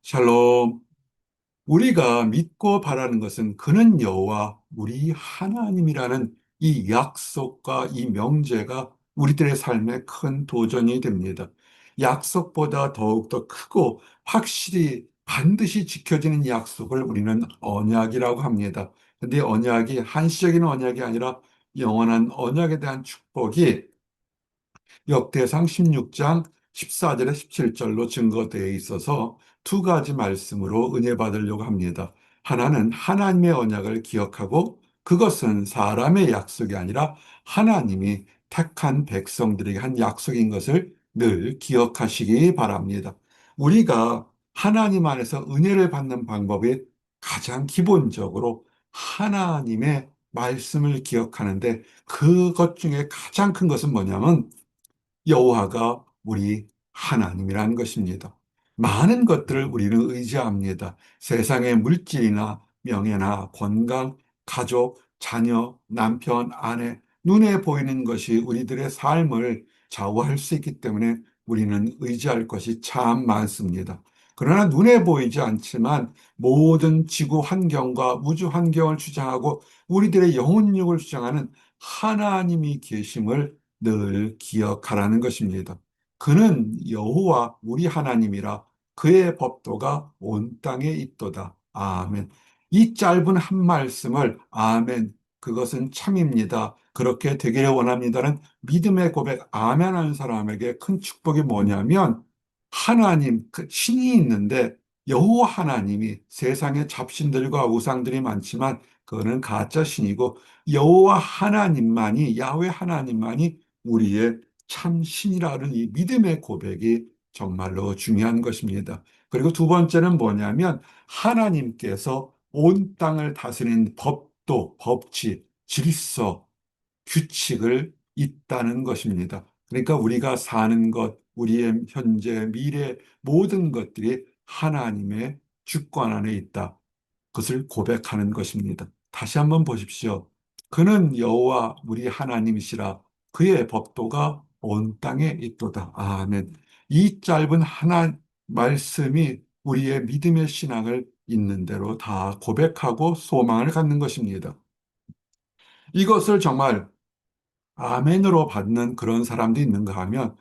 샬롬. 우리가 믿고 바라는 것은 그는 여호와 우리 하나님이라는 이 약속과 이 명제가 우리들의 삶에 큰 도전이 됩니다. 약속보다 더욱더 크고 확실히 반드시 지켜지는 약속을 우리는 언약이라고 합니다. 근데 언약이 한시적인 언약이 아니라 영원한 언약에 대한 축복이 역대상 16장 14절에 17절로 증거되어 있어서 두 가지 말씀으로 은혜 받으려고 합니다. 하나는 하나님의 언약을 기억하고 그것은 사람의 약속이 아니라 하나님이 택한 백성들에게 한 약속인 것을 늘 기억하시기 바랍니다. 우리가 하나님 안에서 은혜를 받는 방법이 가장 기본적으로 하나님의 말씀을 기억하는데 그것 중에 가장 큰 것은 뭐냐면 여호와가 우리 하나님이라는 것입니다. 많은 것들을 우리는 의지합니다. 세상의 물질이나 명예나 건강, 가족, 자녀, 남편, 아내, 눈에 보이는 것이 우리들의 삶을 좌우할 수 있기 때문에 우리는 의지할 것이 참 많습니다. 그러나 눈에 보이지 않지만 모든 지구 환경과 우주 환경을 주장하고 우리들의 영혼력을 주장하는 하나님이 계심을 늘 기억하라는 것입니다. 그는 여호와 우리 하나님이라 그의 법도가 온 땅에 있도다. 아멘. 이 짧은 한 말씀을 아멘, 그것은 참입니다, 그렇게 되기를 원합니다는 믿음의 고백 아멘 하는 사람에게 큰 축복이 뭐냐면 하나님, 그 신이 있는데 여호와 하나님이 세상에 잡신들과 우상들이 많지만 그거는 가짜 신이고 여호와 하나님만이 야훼 하나님만이 우리의 참 신이라는 이 믿음의 고백이 정말로 중요한 것입니다. 그리고 두 번째는 뭐냐면 하나님께서 온 땅을 다스리는 법도, 법칙, 질서, 규칙을 있다는 것입니다. 그러니까 우리가 사는 것, 우리의 현재, 미래 모든 것들이 하나님의 주권 안에 있다. 그것을 고백하는 것입니다. 다시 한번 보십시오. 그는 여호와 우리 하나님이시라 그의 법도가 온 땅에 있도다. 아멘. 이 짧은 하나 말씀이 우리의 믿음의 신앙을 있는 대로 다 고백하고 소망을 갖는 것입니다. 이것을 정말 아멘으로 받는 그런 사람도 있는가 하면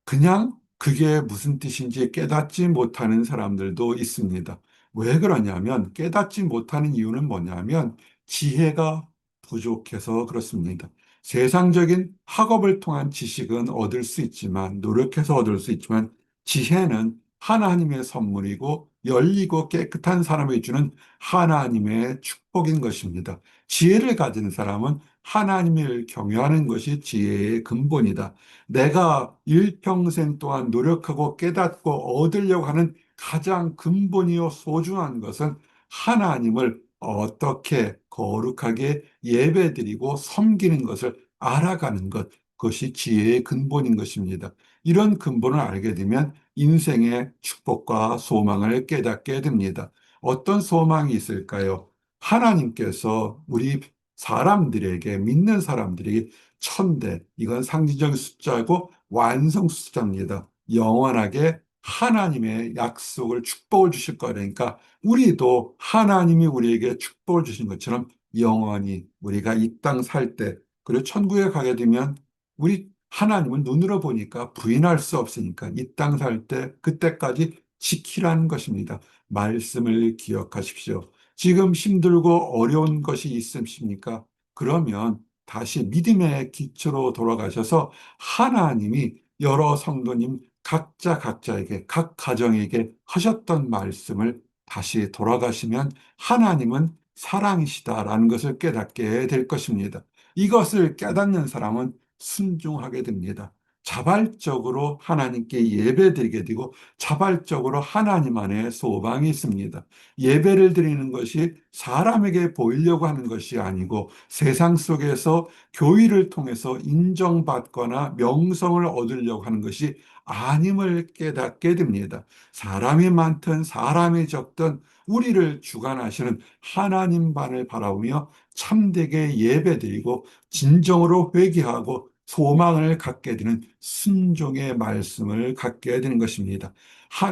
그냥 그게 무슨 뜻인지 깨닫지 못하는 사람들도 있습니다. 왜 그러냐면 깨닫지 못하는 이유는 뭐냐면 지혜가 부족해서 그렇습니다. 세상적인 학업을 통한 지식은 얻을 수 있지만, 노력해서 얻을 수 있지만, 지혜는 하나님의 선물이고 열리고 깨끗한 사람이 주는 하나님의 축복인 것입니다. 지혜를 가진 사람은 하나님을 경외하는 것이 지혜의 근본이다. 내가 일평생 동안 노력하고 깨닫고 얻으려고 하는 가장 근본이요 소중한 것은 하나님을 어떻게 거룩하게 예배드리고 섬기는 것을 알아가는 것, 그것이 지혜의 근본인 것입니다. 이런 근본을 알게 되면 인생의 축복과 소망을 깨닫게 됩니다. 어떤 소망이 있을까요? 하나님께서 우리 사람들에게, 믿는 사람들에게 천대, 이건 상징적인 숫자고 완성 숫자입니다. 영원하게 하나님의 약속을, 축복을 주실 거니까 우리도 하나님이 우리에게 축복을 주신 것처럼 영원히 우리가 이 땅 살 때, 그리고 천국에 가게 되면 우리 하나님은 눈으로 보니까 부인할 수 없으니까 이 땅 살 때 그때까지 지키라는 것입니다. 말씀을 기억하십시오. 지금 힘들고 어려운 것이 있으십니까? 그러면 다시 믿음의 기초로 돌아가셔서 하나님이 여러 성도님 각자에게, 각 가정에게 하셨던 말씀을 다시 돌아가시면 하나님은 사랑이시다라는 것을 깨닫게 될 것입니다. 이것을 깨닫는 사람은 순종하게 됩니다. 자발적으로 하나님께 예배드리게 되고 자발적으로 하나님 안에 소망이 있습니다. 예배를 드리는 것이 사람에게 보이려고 하는 것이 아니고 세상 속에서 교의를 통해서 인정받거나 명성을 얻으려고 하는 것이 아님을 깨닫게 됩니다. 사람이 많든 사람이 적든 우리를 주관하시는 하나님만을 바라보며 참되게 예배드리고 진정으로 회개하고 소망을 갖게 되는 순종의 말씀을 갖게 되는 것입니다.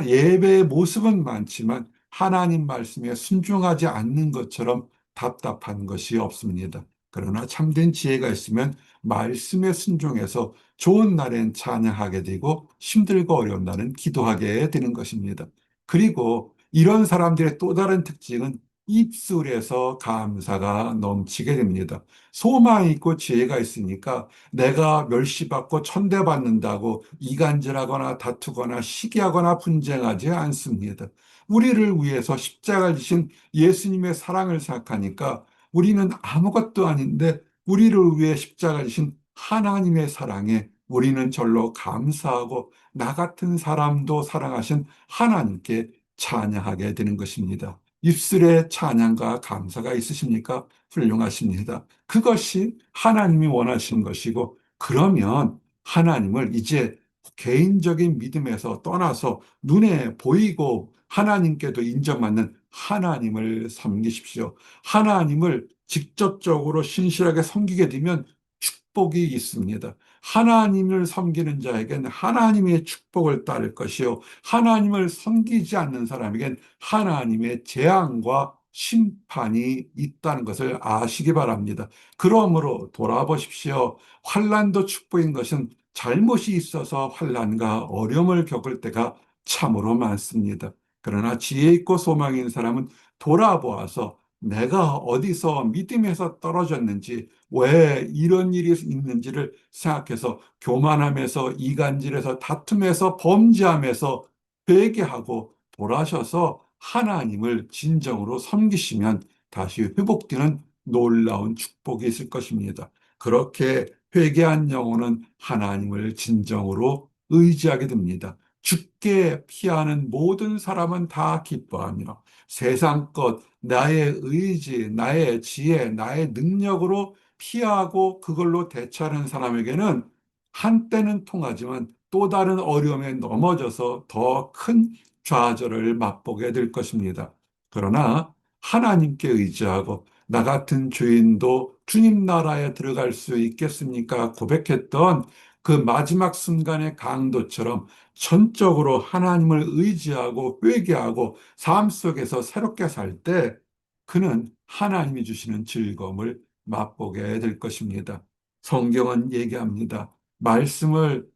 예배의 모습은 많지만 하나님 말씀에 순종하지 않는 것처럼 답답한 것이 없습니다. 그러나 참된 지혜가 있으면 말씀에 순종해서 좋은 날엔 찬양하게 되고 힘들고 어려운 날은 기도하게 되는 것입니다. 그리고 이런 사람들의 또 다른 특징은 입술에서 감사가 넘치게 됩니다. 소망이 있고 지혜가 있으니까 내가 멸시받고 천대받는다고 이간질하거나 다투거나 시기하거나 분쟁하지 않습니다. 우리를 위해서 십자가를 지신 예수님의 사랑을 생각하니까 우리는 아무것도 아닌데 우리를 위해 십자가를 지신 하나님의 사랑에 우리는 절로 감사하고 나 같은 사람도 사랑하신 하나님께 찬양하게 되는 것입니다. 입술에 찬양과 감사가 있으십니까? 훌륭하십니다. 그것이 하나님이 원하시는 것이고, 그러면 하나님을 이제 개인적인 믿음에서 떠나서 눈에 보이고 하나님께도 인정받는 하나님을 섬기십시오. 하나님을 직접적으로 신실하게 섬기게 되면 축복이 있습니다. 하나님을 섬기는 자에겐 하나님의 축복을 따를 것이요. 하나님을 섬기지 않는 사람에겐 하나님의 재앙과 심판이 있다는 것을 아시기 바랍니다. 그러므로 돌아보십시오. 환난도 축복인 것은 잘못이 있어서 환난과 어려움을 겪을 때가 참으로 많습니다. 그러나 지혜 있고 소망 있는 사람은 돌아보아서 내가 어디서 믿음에서 떨어졌는지, 왜 이런 일이 있는지를 생각해서 교만함에서 이간질에서 다툼에서 범죄함에서 회개하고 돌아셔서 하나님을 진정으로 섬기시면 다시 회복되는 놀라운 축복이 있을 것입니다. 그렇게 회개한 영혼은 하나님을 진정으로 의지하게 됩니다. 죽게 피하는 모든 사람은 다 기뻐하며 세상 것, 나의 의지, 나의 지혜, 나의 능력으로 피하고 그걸로 대처하는 사람에게는 한때는 통하지만 또 다른 어려움에 넘어져서 더 큰 좌절을 맛보게 될 것입니다. 그러나 하나님께 의지하고 나 같은 죄인도 주님 나라에 들어갈 수 있겠습니까? 고백했던 그 마지막 순간의 강도처럼 전적으로 하나님을 의지하고 회개하고 삶 속에서 새롭게 살 때 그는 하나님이 주시는 즐거움을 맛보게 될 것입니다. 성경은 얘기합니다. 말씀을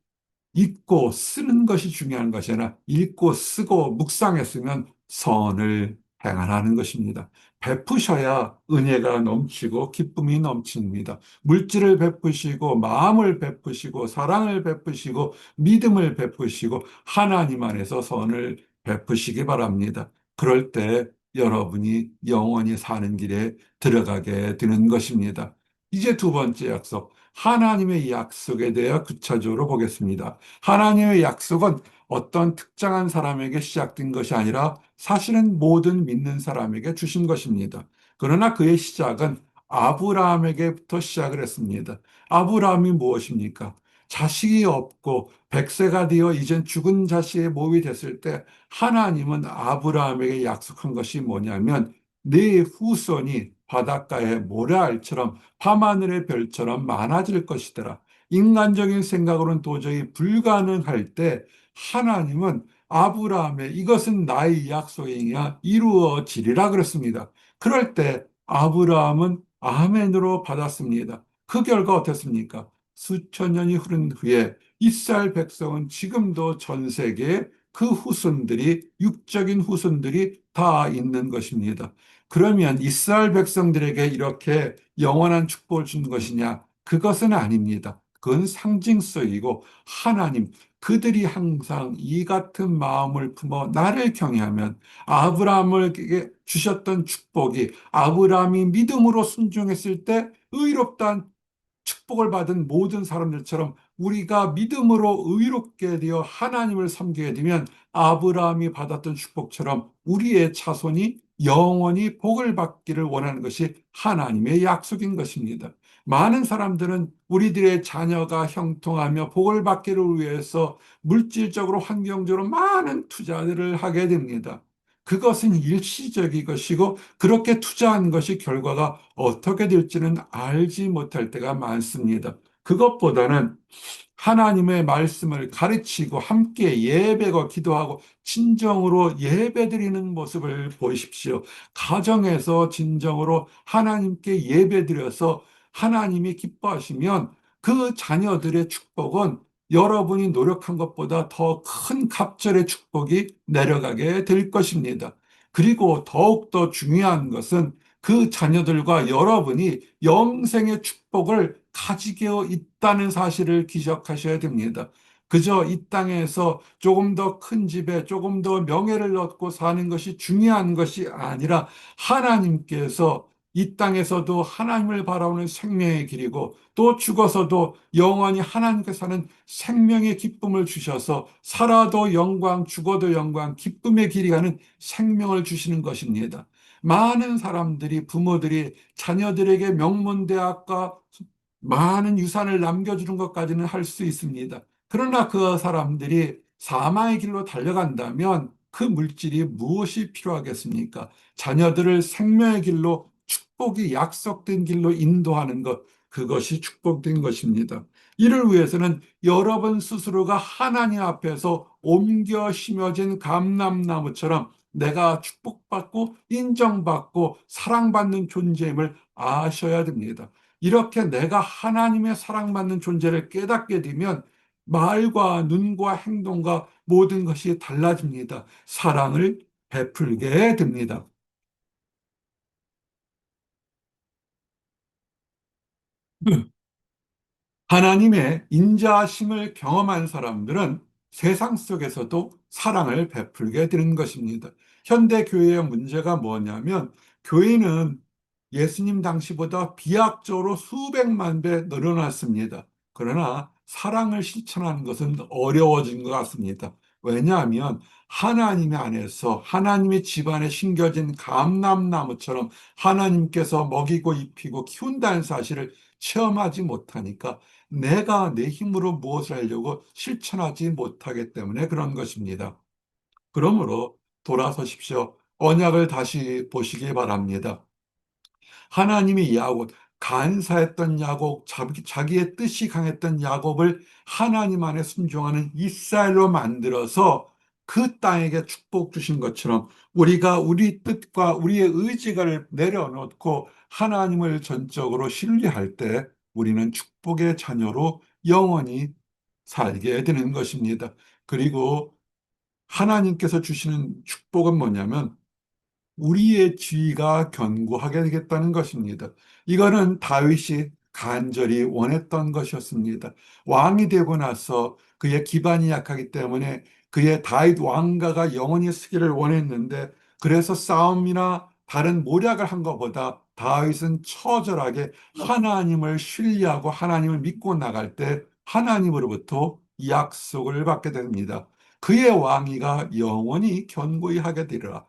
읽고 쓰는 것이 중요한 것이 아니라 읽고 쓰고 묵상했으면 선을 행하는 것입니다. 베푸셔야 은혜가 넘치고 기쁨이 넘칩니다. 물질을 베푸시고 마음을 베푸시고 사랑을 베푸시고 믿음을 베푸시고 하나님 안에서 선을 베푸시기 바랍니다. 그럴 때 여러분이 영원히 사는 길에 들어가게 되는 것입니다. 이제 두 번째 약속, 하나님의 약속에 대해 구체적으로 보겠습니다. 하나님의 약속은 어떤 특정한 사람에게 시작된 것이 아니라 사실은 모든 믿는 사람에게 주신 것입니다. 그러나 그의 시작은 아브라함에게부터 시작을 했습니다. 아브라함이 무엇입니까? 자식이 없고 100세가 되어 이젠 죽은 자식의 몸이 됐을 때 하나님은 아브라함에게 약속한 것이 뭐냐면 네 후손이 바닷가의 모래알처럼 밤하늘의 별처럼 많아질 것이더라. 인간적인 생각으로는 도저히 불가능할 때 하나님은 아브라함의 이것은 나의 약속이냐 이루어지리라 그랬습니다. 그럴 때 아브라함은 아멘으로 받았습니다. 그 결과 어떻습니까? 수천 년이 흐른 후에 이스라엘 백성은 지금도 전 세계에 그 후손들이 육적인 후손들이 다 있는 것입니다. 그러면 이스라엘 백성들에게 이렇게 영원한 축복을 주는 것이냐? 그것은 아닙니다. 그건 상징성이고 하나님, 그들이 항상 이 같은 마음을 품어 나를 경외하면 아브라함에게 주셨던 축복이 아브라함이 믿음으로 순종했을 때 의롭다는 축복을 받은 모든 사람들처럼 우리가 믿음으로 의롭게 되어 하나님을 섬기게 되면 아브라함이 받았던 축복처럼 우리의 자손이 영원히 복을 받기를 원하는 것이 하나님의 약속인 것입니다. 많은 사람들은 우리들의 자녀가 형통하며 복을 받기를 위해서 물질적으로 환경적으로 많은 투자들을 하게 됩니다. 그것은 일시적인 것이고 그렇게 투자한 것이 결과가 어떻게 될지는 알지 못할 때가 많습니다. 그것보다는 하나님의 말씀을 가르치고 함께 예배고 기도하고 진정으로 예배드리는 모습을 보십시오. 가정에서 진정으로 하나님께 예배드려서 하나님이 기뻐하시면 그 자녀들의 축복은 여러분이 노력한 것보다 더 큰 갑절의 축복이 내려가게 될 것입니다. 그리고 더욱더 중요한 것은 그 자녀들과 여러분이 영생의 축복을 가지게 있다는 사실을 기억하셔야 됩니다. 그저 이 땅에서 조금 더 큰 집에 조금 더 명예를 얻고 사는 것이 중요한 것이 아니라 하나님께서 이 땅에서도 하나님을 바라보는 생명의 길이고 또 죽어서도 영원히 하나님께 사는 생명의 기쁨을 주셔서 살아도 영광, 죽어도 영광, 기쁨의 길이 가는 생명을 주시는 것입니다. 많은 사람들이, 부모들이 자녀들에게 명문대학과 많은 유산을 남겨주는 것까지는 할 수 있습니다. 그러나 그 사람들이 사망의 길로 달려간다면 그 물질이 무엇이 필요하겠습니까? 자녀들을 생명의 길로 축복이 약속된 길로 인도하는 것, 그것이 축복된 것입니다. 이를 위해서는 여러분 스스로가 하나님 앞에서 옮겨 심어진 감람나무처럼 내가 축복받고 인정받고 사랑받는 존재임을 아셔야 됩니다. 이렇게 내가 하나님의 사랑받는 존재를 깨닫게 되면 말과 눈과 행동과 모든 것이 달라집니다. 사랑을 베풀게 됩니다. 하나님의 인자하심을 경험한 사람들은 세상 속에서도 사랑을 베풀게 되는 것입니다. 현대 교회의 문제가 뭐냐면 교회는 예수님 당시보다 비약적으로 수백만 배 늘어났습니다. 그러나 사랑을 실천하는 것은 어려워진 것 같습니다. 왜냐하면 하나님 안에서 하나님의 집안에 심겨진 감람나무처럼 하나님께서 먹이고 입히고 키운다는 사실을 체험하지 못하니까 내가 내 힘으로 무엇을 하려고 실천하지 못하기 때문에 그런 것입니다. 그러므로 돌아서십시오. 언약을 다시 보시기 바랍니다. 하나님이 야곱, 간사했던 야곱, 자기의 뜻이 강했던 야곱을 하나님 안에 순종하는 이스라엘로 만들어서 그 땅에게 축복 주신 것처럼 우리가 우리 뜻과 우리의 의지를 내려놓고 하나님을 전적으로 신뢰할 때 우리는 축복의 자녀로 영원히 살게 되는 것입니다. 그리고 하나님께서 주시는 축복은 뭐냐면 우리의 지위가 견고하게 되겠다는 것입니다. 이거는 다윗이 간절히 원했던 것이었습니다. 왕이 되고 나서 그의 기반이 약하기 때문에 그의 다윗 왕가가 영원히 쓰기를 원했는데 그래서 싸움이나 다른 모략을 한 것보다 다윗은 처절하게 하나님을 신뢰하고 하나님을 믿고 나갈 때 하나님으로부터 약속을 받게 됩니다. 그의 왕위가 영원히 견고히 하게 되리라.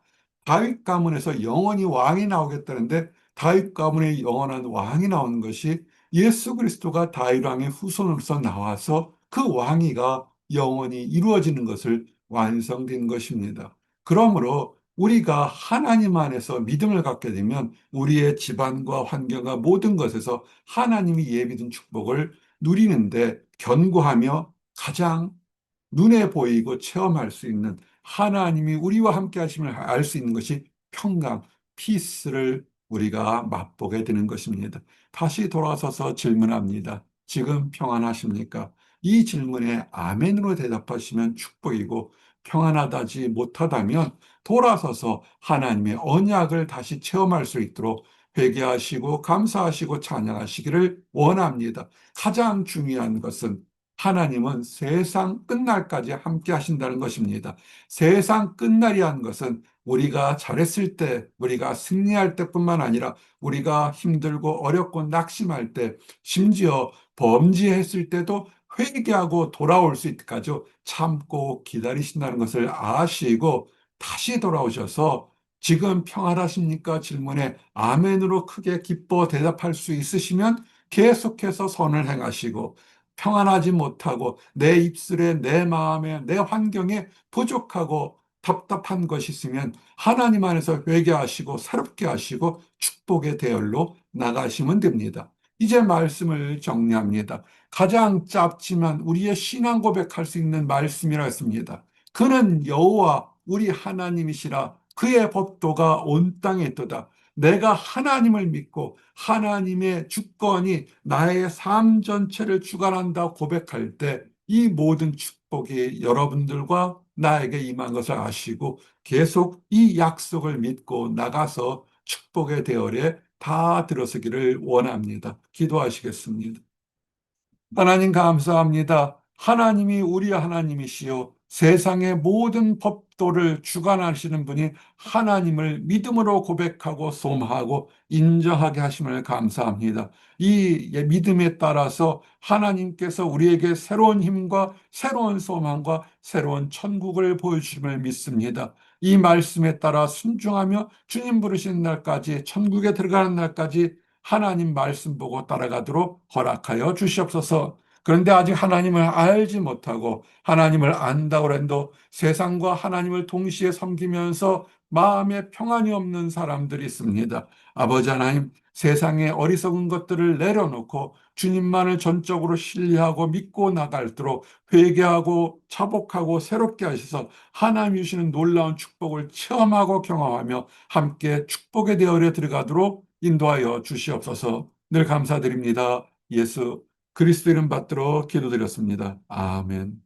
다윗 가문에서 영원히 왕이 나오겠다는데 다윗 가문의 영원한 왕이 나오는 것이 예수 그리스도가 다윗 왕의 후손으로서 나와서 그 왕위가 영원히 이루어지는 것을 완성된 것입니다. 그러므로 우리가 하나님 안에서 믿음을 갖게 되면 우리의 집안과 환경과 모든 것에서 하나님이 예비된 축복을 누리는데 견고하며 가장 눈에 보이고 체험할 수 있는 하나님이 우리와 함께 하심을 알 수 있는 것이 평강, 피스를 우리가 맛보게 되는 것입니다. 다시 돌아서서 질문합니다. 지금 평안하십니까? 이 질문에 아멘으로 대답하시면 축복이고 평안하다지 못하다면 돌아서서 하나님의 언약을 다시 체험할 수 있도록 회개하시고 감사하시고 찬양하시기를 원합니다. 가장 중요한 것은 하나님은 세상 끝날까지 함께 하신다는 것입니다. 세상 끝날이라는 것은 우리가 잘했을 때, 우리가 승리할 때뿐만 아니라 우리가 힘들고 어렵고 낙심할 때, 심지어 범죄했을 때도 회개하고 돌아올 수 있기까지 참고 기다리신다는 것을 아시고 다시 돌아오셔서 지금 평안하십니까? 질문에 아멘으로 크게 기뻐 대답할 수 있으시면 계속해서 선을 행하시고 평안하지 못하고 내 입술에 내 마음에 내 환경에 부족하고 답답한 것이 있으면 하나님 안에서 회개하시고 새롭게 하시고 축복의 대열로 나가시면 됩니다. 이제 말씀을 정리합니다. 가장 짧지만 우리의 신앙 고백할 수 있는 말씀이라 했습니다. 그는 여호와 우리 하나님이시라. 그의 법도가 온 땅에 있도다. 내가 하나님을 믿고 하나님의 주권이 나의 삶 전체를 주관한다 고백할 때 이 모든 축복이 여러분들과 나에게 임한 것을 아시고 계속 이 약속을 믿고 나가서 축복의 대열에 다 들어서기를 원합니다. 기도하시겠습니다. 하나님 감사합니다. 하나님이 우리 하나님이시요. 세상의 모든 법도를 주관하시는 분이 하나님을 믿음으로 고백하고 소망하고 인정하게 하심을 감사합니다. 이 믿음에 따라서 하나님께서 우리에게 새로운 힘과 새로운 소망과 새로운 천국을 보여주심을 믿습니다. 이 말씀에 따라 순종하며 주님 부르시는 날까지 천국에 들어가는 날까지 하나님 말씀 보고 따라가도록 허락하여 주시옵소서. 그런데 아직 하나님을 알지 못하고 하나님을 안다고 해도 세상과 하나님을 동시에 섬기면서 마음에 평안이 없는 사람들이 있습니다. 아버지 하나님, 세상의 어리석은 것들을 내려놓고 주님만을 전적으로 신뢰하고 믿고 나갈도록 회개하고 차복하고 새롭게 하셔서 하나님 주시는 놀라운 축복을 체험하고 경험하며 함께 축복의 대열에 들어가도록 인도하여 주시옵소서. 늘 감사드립니다. 예수 그리스도 이름 받들어 기도드렸습니다. 아멘.